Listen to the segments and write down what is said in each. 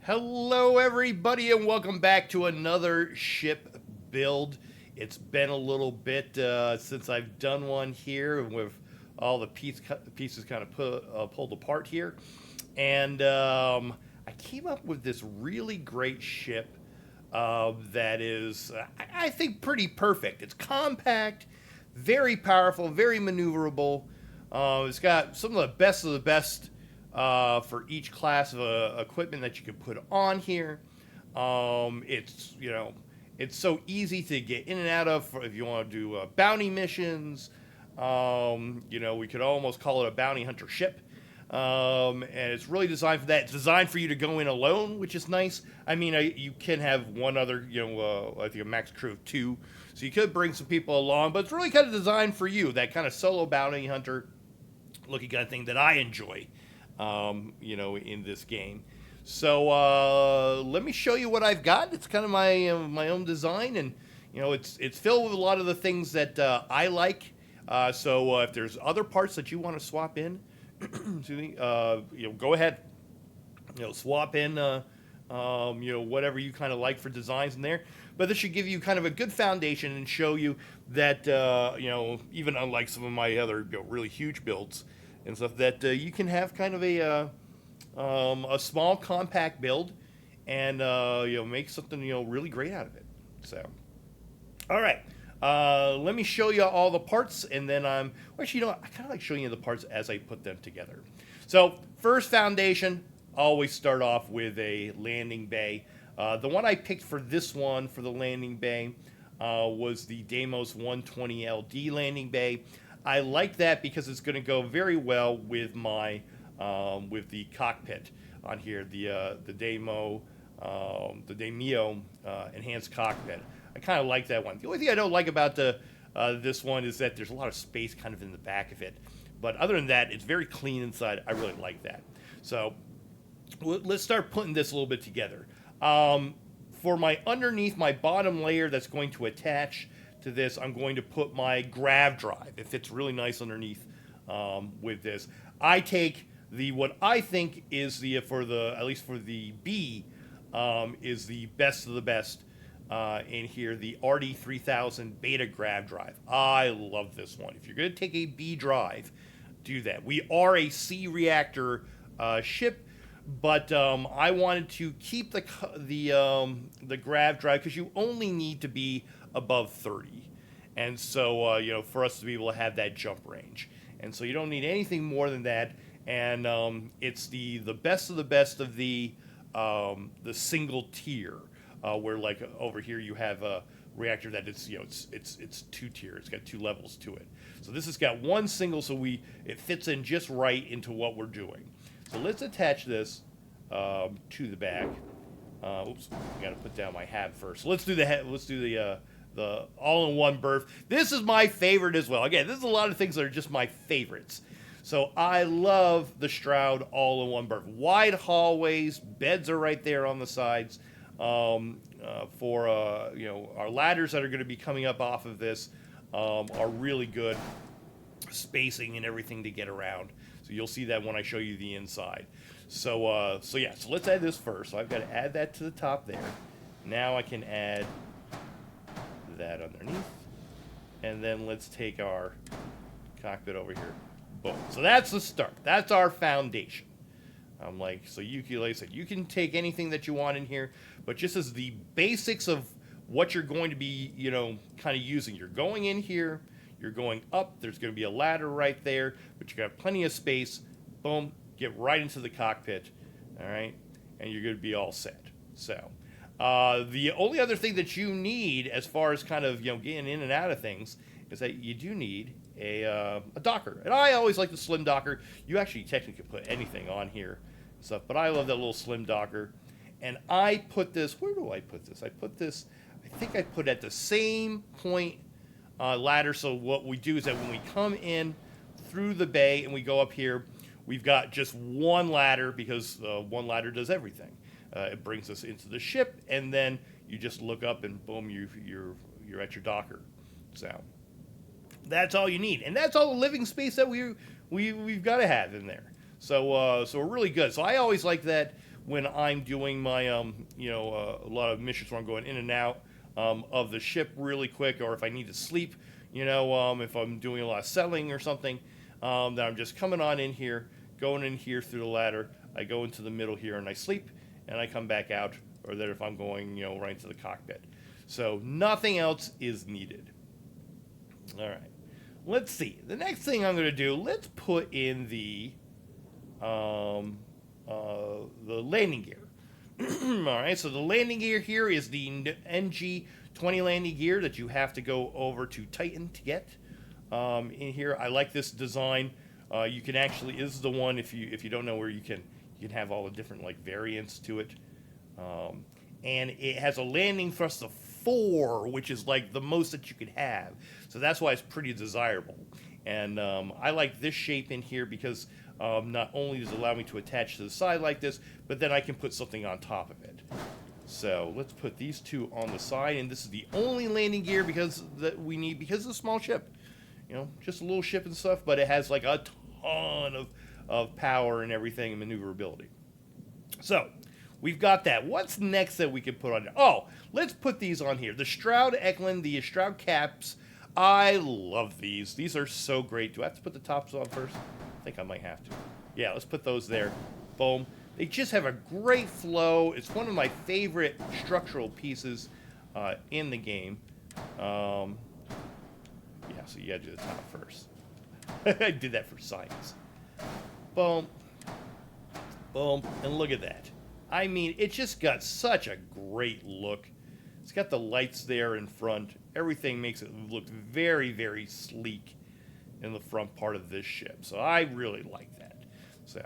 Hello, everybody, and welcome back to another ship build. It's been a little bit since I've done one here, with all the pieces kind of pulled apart here. And I came up with this really great ship that is, I think, pretty perfect. It's compact, very powerful, very maneuverable. It's got some of the best for each class of equipment that you can put on here. It's so easy to get in and out of if you want to do bounty missions. We could almost call it a bounty hunter ship. And it's really designed for that. It's designed for you to go in alone, which is nice. I mean, you can have one other, I think a max crew of two, so you could bring some people along. But it's really kind of designed for you, that kind of solo bounty hunter looking kind of thing that I enjoy, in this game. So let me show you what I've got. It's kind of my own design, and it's filled with a lot of the things that I like. So if there's other parts that you want to swap in, excuse me, go ahead. Swap in, whatever you kind of like for designs in there. But this should give you kind of a good foundation and show you that, even unlike some of my other really huge builds and stuff, that you can have kind of a small compact build and make something really great out of it. So, all right. Let me show you all the parts, and then I kind of like showing you the parts as I put them together. So, first foundation, always start off with a landing bay. The one I picked for this one, for the landing bay, was the Deimos 120 LD landing bay. I like that because it's going to go very well with my with the cockpit on here, the Daimyo enhanced cockpit. I kind of like that one. The only thing I don't like about this one is that there's a lot of space kind of in the back of it. But other than that, it's very clean inside. I really like that. So let's start putting this a little bit together. For my underneath, my bottom layer that's going to attach to this, I'm going to put my grav drive. It fits really nice underneath with this. I take what I think is at least for the B, is the best of the best in here, the RD3000 beta grav drive. I love this one. If you're going to take a B drive, do that. We are a C reactor ship, but I wanted to keep the grav drive because you only need to be above 30, and so for us to be able to have that jump range, and so you don't need anything more than that. And it's the best of the best of the single tier. Where like over here you have a reactor that it's it's two tier. It's got two levels to it. So this has got one single, so it fits in just right into what we're doing. So let's attach this to the back. Oops, I got to put down my hat first. So let's do the all-in-one berth. This is my favorite as well. Again, this is a lot of things that are just my favorites. So I love the Stroud all-in-one berth. Wide hallways, beds are right there on the sides. For our ladders that are going to be coming up off of this are really good spacing and everything to get around. So you'll see that when I show you the inside. So let's add this first. So I've got to add that to the top there. Now I can add that underneath, and then let's take our cockpit over here. Boom. So that's the start. That's our foundation. Like I said, you can take anything that you want in here, but just as the basics of what you're going to be, kind of using. You're going in here, you're going up, there's going to be a ladder right there, but you got plenty of space. Boom, get right into the cockpit, all right? And you're going to be all set. So, the only other thing that you need as far as kind of, getting in and out of things is that you do need a docker. And I always like the slim docker. You actually technically can put anything on here and stuff, but I love that little slim docker. And I put this, where do I put this? I think I put it at the same point ladder. So what we do is that when we come in through the bay and we go up here, we've got just one ladder because one ladder does everything. It brings us into the ship, and then you just look up and boom, you're at your docker. So that's all you need, and that's all the living space that we've got to have in there. So we're really good. So I always like that when I'm doing my, a lot of missions where I'm going in and out of the ship really quick, or if I need to sleep, if I'm doing a lot of settling or something, that I'm just coming on in here, going in here through the ladder. I go into the middle here and I sleep, and I come back out, or that if I'm going, right into the cockpit. So nothing else is needed. All right. Let's see. The next thing I'm going to do, let's put in the landing gear. All right, so the landing gear here is the NG-20 landing gear that you have to go over to Titan to get. In here, I like this design. You can actually, this is the one, if you don't know, where you can have all the different like variants to it. And it has a landing thrust of 4, which is like the most that you could have. So that's why it's pretty desirable. And I like this shape in here because not only does it allow me to attach to the side like this, but then I can put something on top of it. So let's put these two on the side, and this is the only landing gear that we need because it's a small ship. Just a little ship and stuff, but it has like a ton of power and everything and maneuverability. So we've got that. What's next that we can put on there? Oh, let's put these on here. The Stroud Eklund, the Stroud caps. I love these. These are so great. Do I have to put the tops on first? I think I might have to. Yeah, let's put those there. Boom. They just have a great flow. It's one of my favorite structural pieces in the game. Yeah, so you gotta do the top first. I did that for science. Boom. Boom. And look at that. I mean, it just got such a great look. It's got the lights there in front. Everything makes it look very, very sleek in the front part of this ship. So I really like that. So,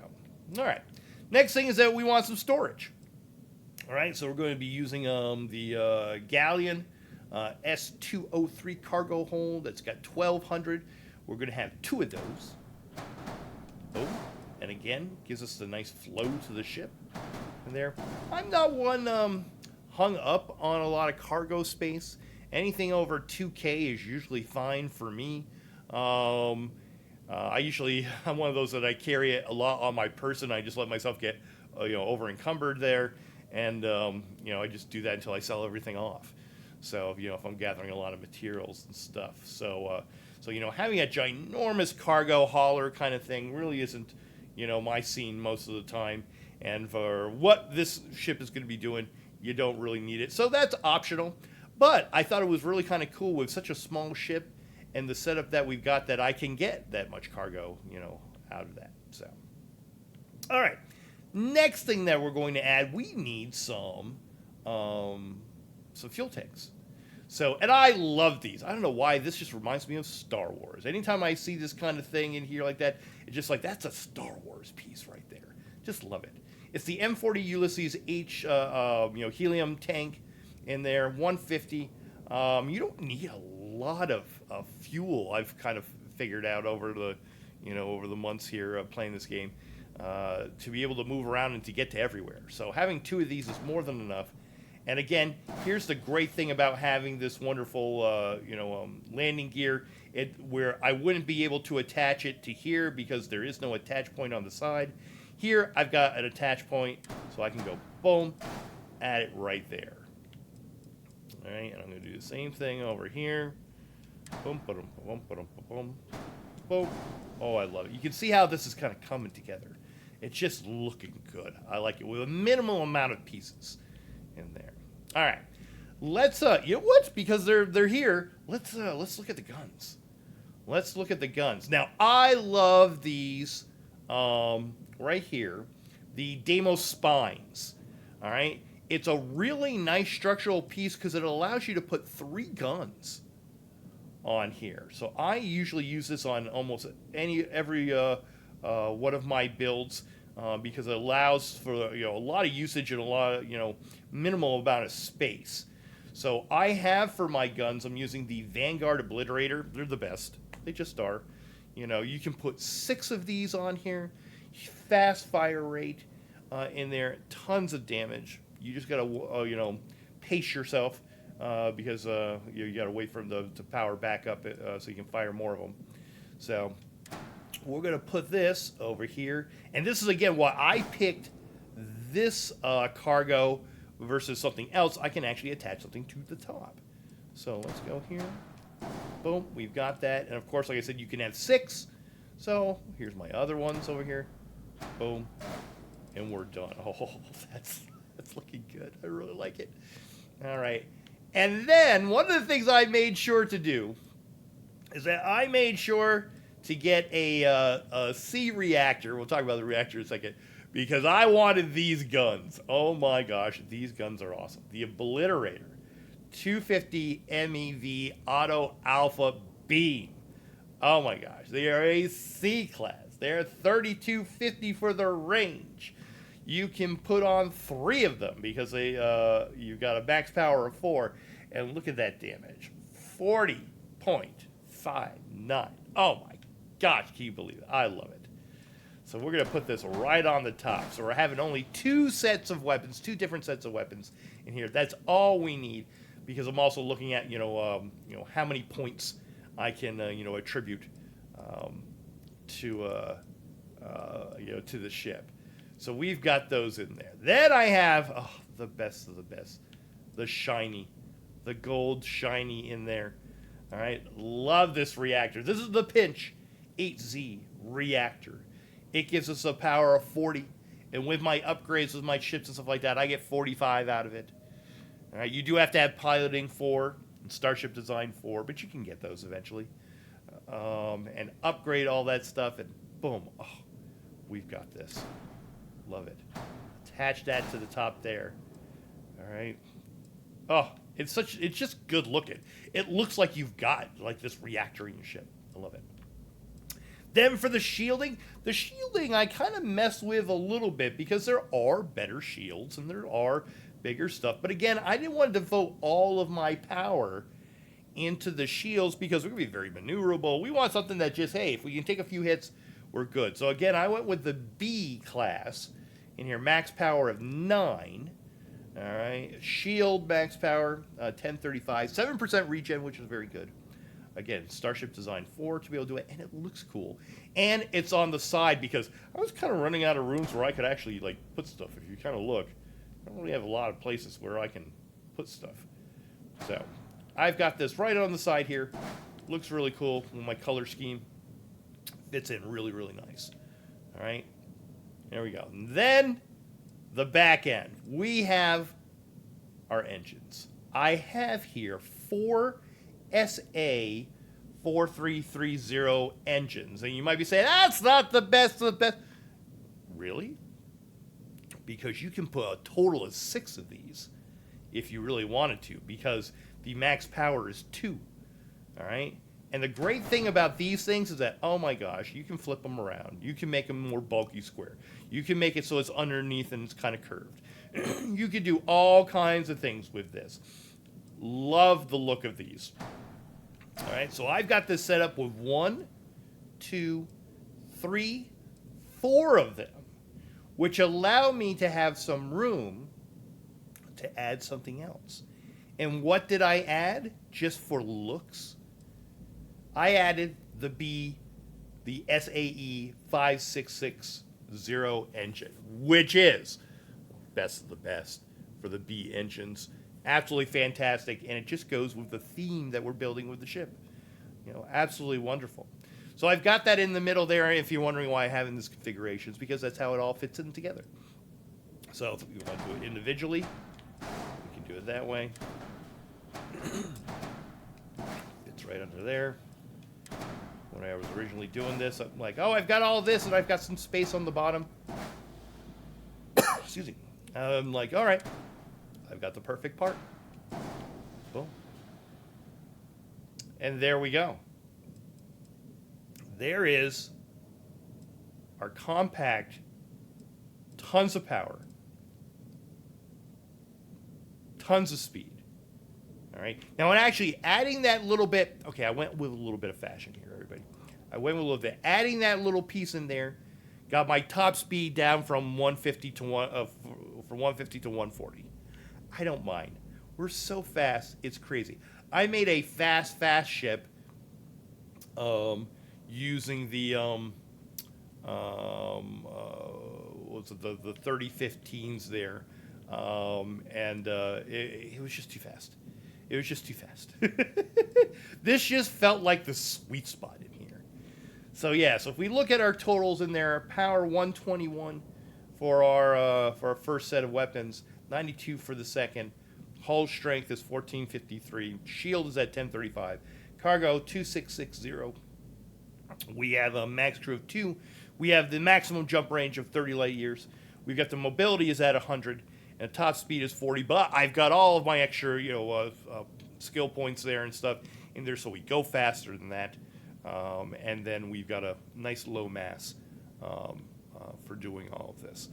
all right. Next thing is that we want some storage. All right, so we're going to be using the Galleon S203 cargo hold that's got 1,200. We're going to have 2 of those. Oh, and again, gives us the nice flow to the ship. And there, I'm not one hung up on a lot of cargo space. Anything over 2K is usually fine for me. I'm one of those that I carry it a lot on my person. I just let myself get, over encumbered there. And, I just do that until I sell everything off. So, if I'm gathering a lot of materials and stuff. So, having a ginormous cargo hauler kind of thing really isn't, my scene most of the time. And for what this ship is going to be doing, you don't really need it. So that's optional. But I thought it was really kind of cool with such a small ship and the setup that we've got that I can get that much cargo, out of that. So, all right. Next thing that we're going to add, we need some fuel tanks. So, and I love these. I don't know why, this just reminds me of Star Wars. Anytime I see this kind of thing in here like that, it's just like, that's a Star Wars piece right there. Just love it. It's the M40 Ulysses H, helium tank in there, 150. You don't need a lot of fuel. I've kind of figured out over the months here playing this game to be able to move around and to get to everywhere. So having 2 of these is more than enough. And again, here's the great thing about having this wonderful, landing gear, where I wouldn't be able to attach it to here because there is no attach point on the side. Here, I've got an attach point, so I can go, boom, add it right there. All right, and I'm going to do the same thing over here. Boom, boom, boom, boom, boom, boom. Oh, I love it. You can see how this is kind of coming together. It's just looking good. I like it with a minimal amount of pieces in there. All right, let's because they're here. Let's look at the guns. Let's look at the guns. Now, I love these right here, the Deimos spines. All right, it's a really nice structural piece because it allows you to put 3 guns on here. So I usually use this on almost every one of my builds. Because it allows for a lot of usage and a lot of minimal amount of space. So I have for my guns, I'm using the Vanguard Obliterator. They're the best. They just are. You can put 6 of these on here. Fast fire rate in there. Tons of damage. You just gotta pace yourself because you gotta wait for them to power back up so you can fire more of them. So we're going to put this over here. And this is, again, why I picked this cargo versus something else, I can actually attach something to the top. So let's go here. Boom, we've got that. And of course, like I said, you can have 6. So here's my other ones over here. Boom. And we're done. Oh, that's looking good. I really like it. All right. And then one of the things I made sure to do is that I made sure to get a C reactor. We'll talk about the reactor in a second. Because I wanted these guns. Oh my gosh, these guns are awesome. The Obliterator 250 MEV Auto Alpha Beam. Oh my gosh, they are a C class. They're 3250 for their range. You can put on 3 of them because they you've got a max power of 4. And look at that damage, 40.59. Oh my gosh, can you believe it? I love it. So we're going to put this right on the top. So we're having only 2 sets of weapons, 2 different sets of weapons in here. That's all we need, because I'm also looking at how many points I can attribute to the ship. So we've got those in there. Then I have the best of the best, the shiny, the gold shiny in there. All right, love this reactor. This is the Pinch 8Z reactor. It gives us a power of 40, and with my upgrades, with my ships and stuff like that, I get 45 out of it. All right, you do have to have piloting 4 and Starship Design 4, but you can get those eventually. And upgrade all that stuff, and boom, we've got this. Love it. Attach that to the top there. All right. It's just good looking. It looks like you've got like this reactor in your ship. I love it. Then for the shielding I kind of mess with a little bit because there are better shields and there are bigger stuff. But again, I didn't want to devote all of my power into the shields because we're going to be very maneuverable. We want something that just, hey, if we can take a few hits, we're good. So again, I went with the B class in here, max power of 9. All right, shield max power 1035, 7% regen, which is very good. Again, Starship Design 4 to be able to do it, and it looks cool. And it's on the side because I was kind of running out of rooms where I could actually like put stuff. If you kind of look, I don't really have a lot of places where I can put stuff. So I've got this right on the side here. Looks really cool with my color scheme. Fits in really, really nice. All right, there we go. And then the back end. We have our engines. I have here 4 SA 4330 engines. And you might be saying, that's not the best of the best. Really? Because you can put a total of 6 of these if you really wanted to, because the max power is 2. All right? And the great thing about these things is that, oh my gosh, you can flip them around. You can make them more bulky square. You can make it so it's underneath and it's kind of curved. You can do all kinds of things with this. Love the look of these. All right, so I've got this set up with 1, 2, 3, 4 of them, which allow me to have some room to add something else. And what did I add just for looks? I added the SAE 5660 engine, which is best of the best for the B engines. Absolutely fantastic, and it just goes with the theme that we're building with the ship. Absolutely wonderful. So I've got that in the middle there. If you're wondering why I have in this configuration, it's because that's how it all fits in together. So if you want to do it individually, we can do it that way. It's right under there. When I was originally doing this, I'm like, oh, I've got all this, and I've got some space on the bottom. Excuse me. I'm like, all right, I've got the perfect part. Boom. And there we go. There is our compact, tons of power, tons of speed. All right. Now, in actually adding that little bit, okay, I went with a little bit of fashion here, everybody. I went with a little bit. Adding that little piece in there, got my top speed down from 150 to 140. I don't mind. We're so fast, it's crazy. I made a fast ship using the what was it, the 3015s there, and it was just too fast. It was just too fast. This just felt like the sweet spot in here. So yeah, so if we look at our totals in there, power 121 for our first set of weapons, 92 for the second. Hull strength is 1453. Shield is at 1035. Cargo 2660. We have a max crew of 2. We have the maximum jump range of 30 light years. We've got the mobility is at 100. And top speed is 40, but I've got all of my extra, skill points there and stuff in there, so we go faster than that. And then we've got a nice low mass for doing all of this.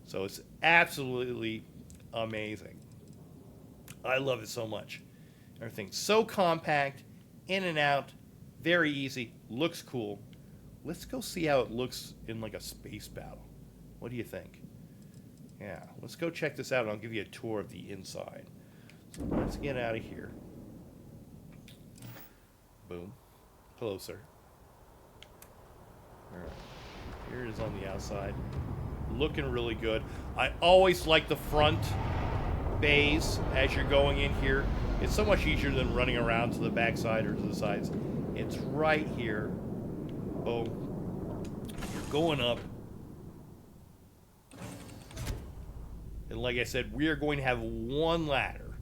So it's absolutely amazing. I love it so much. Everything's so compact, in and out, very easy, looks cool. Let's go see how it looks in like a space battle. What do you think? Yeah, let's go check this out, and I'll give you a tour of the inside. So let's get out of here. Boom. Closer. All right. Here it is on the outside. Looking really good. I always like the front bays as you're going in here. It's so much easier than running around to the backside or to the sides. It's right here. Boom. You're going up. And like I said, we are going to have one ladder.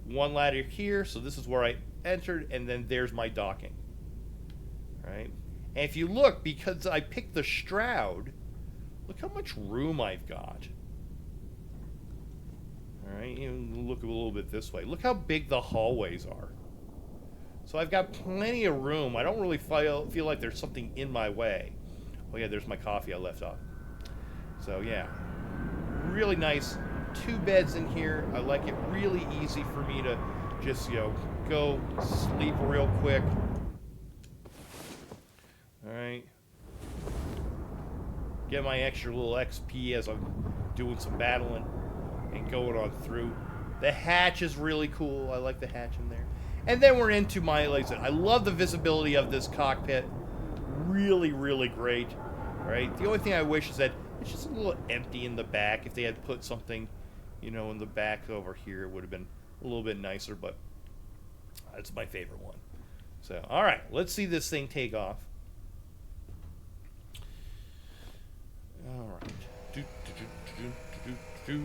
One ladder here, so this is where I entered, and then there's my docking. Right? And if you look, because I picked the Shroud, look how much room I've got. Alright, look a little bit this way. Look how big the hallways are. So I've got plenty of room. I don't really feel like there's something in my way. Oh yeah, there's my coffee I left off. So yeah. Really nice. 2 beds in here. I like it. Really easy for me to just, go sleep real quick. Alright. Get my extra little XP as I'm doing some battling and going on through. The hatch is really cool. I like the hatch in there. And then we're into my, like I said, I love the visibility of this cockpit. Really, really great. Right? The only thing I wish is that it's just a little empty in the back. If they had put something, in the back over here, it would have been a little bit nicer, but that's my favorite one. So, all right, let's see this thing take off. All right. Do, do, do, do, do, do, do.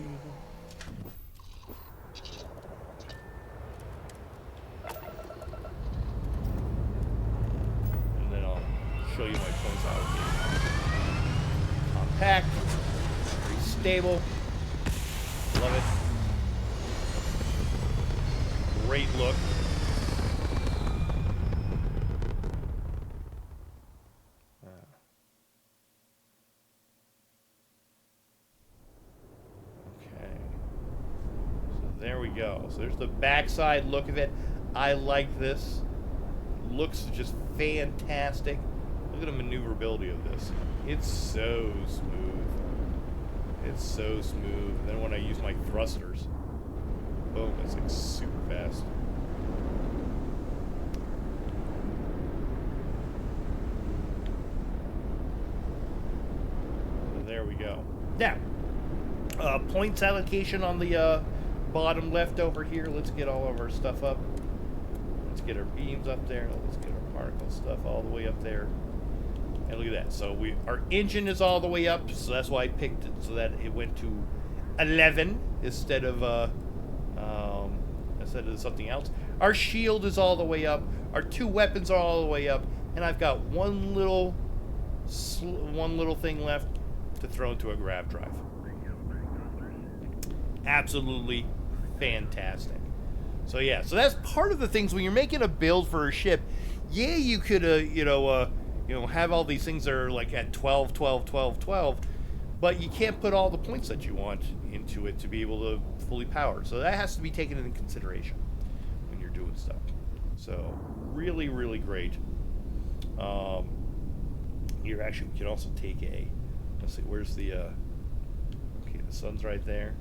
And then I'll show you my points allocation. Compact, very stable, love it, great look. Okay, so there we go. So there's the backside look of it. I like this. Looks just fantastic. Look at the maneuverability of this. It's so smooth. It's so smooth. And then when I use my thrusters, boom, it's like super fast. So there we go. Now, points allocation on the bottom left over here. Let's get all of our stuff up. Let's get our beams up there. Let's get our particle stuff all the way up there. And look at that. So our engine is all the way up, so that's why I picked it, so that it went to 11 instead of something else. Our shield is all the way up. Our 2 weapons are all the way up, and I've got one little thing left to throw into a grav drive. Absolutely fantastic. So yeah, so that's part of the things when you're making a build for a ship. Yeah, you could have all these things that are like at 12, 12, 12, 12, but you can't put all the points that you want into it to be able to fully power. So that has to be taken into consideration when you're doing stuff. So really, really great. Here, actually, we can also take let's see, where's the, okay, the sun's right there.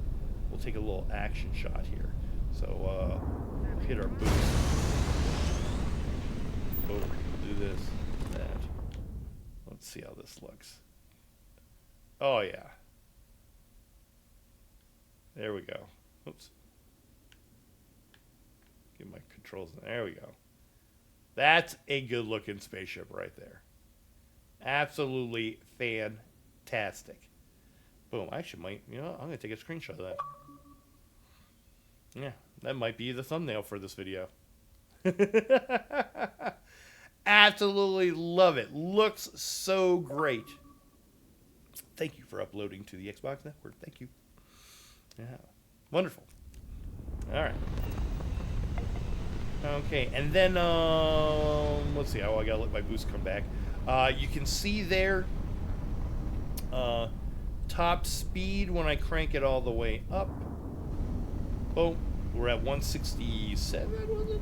We'll take a little action shot here. So, we'll hit our boost. Oh, do this, that. Let's see how this looks. Oh, yeah. There we go. Oops. Get my controls. There we go. That's a good-looking spaceship right there. Absolutely fantastic. Boom. I actually might, you know, I'm going to take a screenshot of that. Yeah, that might be the thumbnail for this video. Absolutely love it. Looks so great. Thank you for uploading to the Xbox Network. Thank you. Yeah. Wonderful. All right. Okay, and then, let's see. Oh, I gotta let my boost come back. You can see there, top speed when I crank it all the way up. Boom. We're at 167, was it?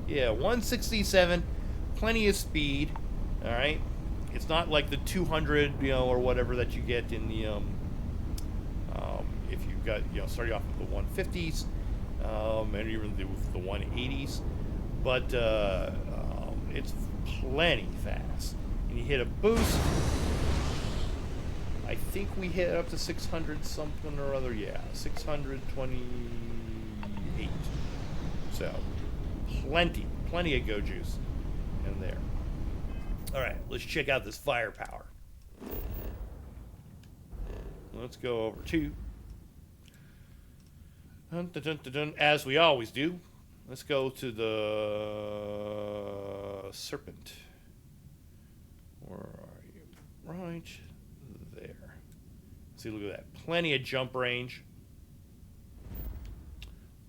Yeah, 167. Plenty of speed. All right. It's not like the 200, you know, or whatever that you get in the, if you've got, you know, starting off with the 150s, and even the 180s. But it's plenty fast. And you hit a boost. I think we hit up to 600 something or other. Yeah, 628. So, plenty of go juice in there. All right, let's check out this firepower. Let's go over to, as we always do, let's go to the Serpent. Where are you? Right there. See, look at that. Plenty of jump range.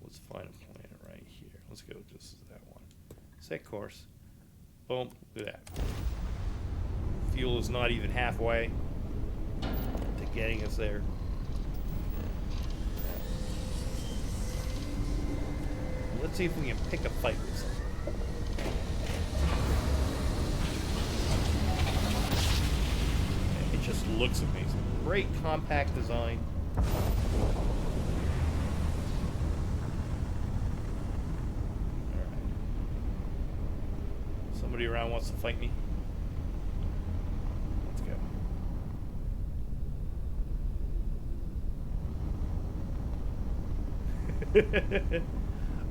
Let's find a planet right here. Let's go just that one. Set course. Boom. Look at that. Fuel is not even halfway to getting us there. Let's see if we can pick a fight with something. It just looks amazing. Great compact design. Alright. Somebody around wants to fight me? Let's go.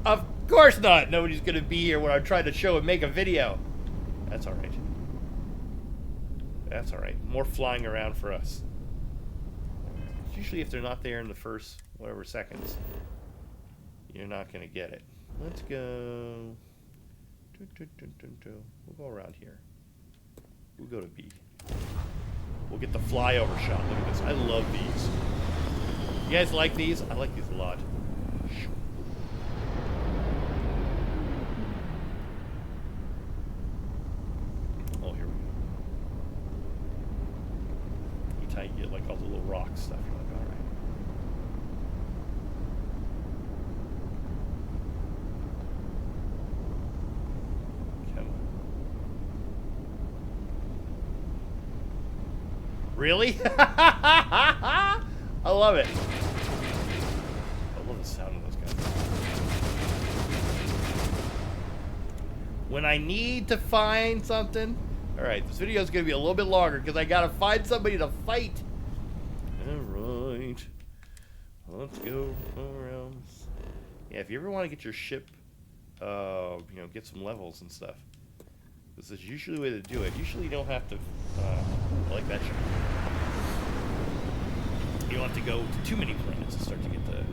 Of course not! Nobody's gonna be here when I'm trying to show and make a video. That's alright. That's alright. More flying around for us. Usually if they're not there in the first, whatever, seconds, you're not gonna get it. Let's go. We'll go around here. We'll go to B. We'll get the flyover shot. Look at this. I love these. You guys like these? I like these a lot. Oh, here we go. Each time you get like all the little rock stuff, you're like, alright. Come on. Really? I love it. I love the sound of those guys. When I need to find something... Alright, this video is going to be a little bit longer because I got to find somebody to fight. Alright. Let's go around. Yeah, if you ever want to get your ship, you know, get some levels and stuff, this is usually the way to do it. Usually you don't have to... I like that ship. You don't have to go to too many planets to start to get the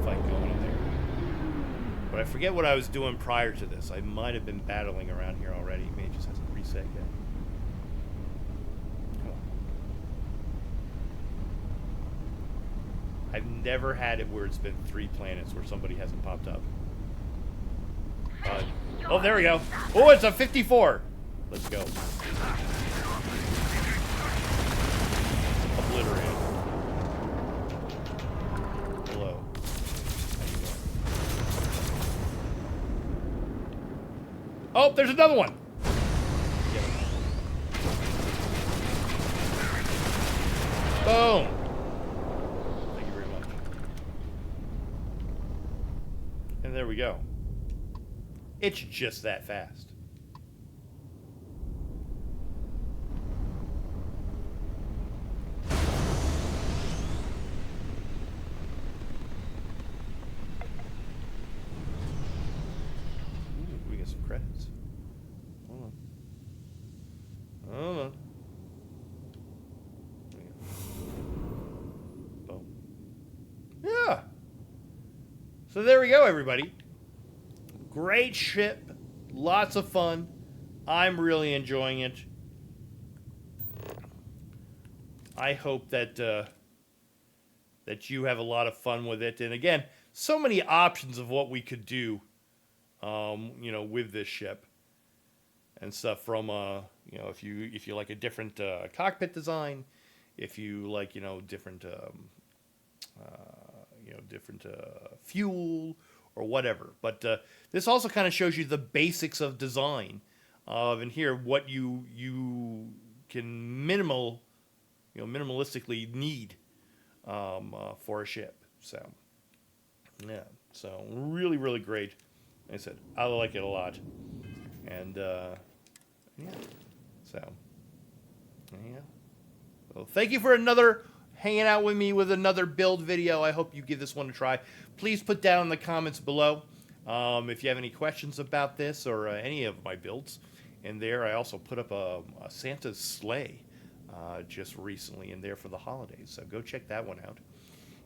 fight going in there. But I forget what I was doing prior to this. I might have been battling around here already. Maybe it just hasn't reset yet. Come on. I've never had it where it's been 3 planets where somebody hasn't popped up. Oh, there we go. Oh, it's a 54. Let's go. Obliterated. Hello. How you doing? Oh, there's another one. Get him. Boom. Thank you very much. And there we go. It's just that fast. credits. Hold on. Hold on. Boom. Yeah. So there we go, everybody. Great ship. Lots of fun. I'm really enjoying it. I hope that that you have a lot of fun with it. And again, so many options of what we could do, you know, with this ship and stuff. From you know, if you like a different cockpit design, if you like, you know, different fuel or whatever. But this also kind of shows you the basics of design of, and here what you can minimalistically need for a ship. So yeah, so really great. Like I said, I like it a lot, and yeah, so yeah. So thank you for hanging out with me with another build video. I hope you give this one a try. Please put down in the comments below if you have any questions about this or any of my builds. And there, I also put up a Santa's sleigh just recently in there for the holidays. So go check that one out.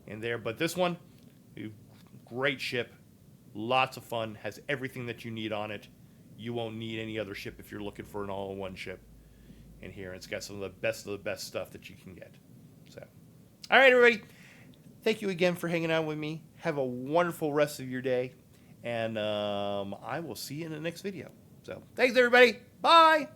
In there, but this one, great ship, lots of fun, has everything that you need on it. You won't need any other ship if you're looking for an all-in-one ship. In here, it's got some of the best stuff that you can get. So, all right, everybody. Thank you again for hanging out with me. Have a wonderful rest of your day, and I will see you in the next video. So, thanks, everybody. Bye.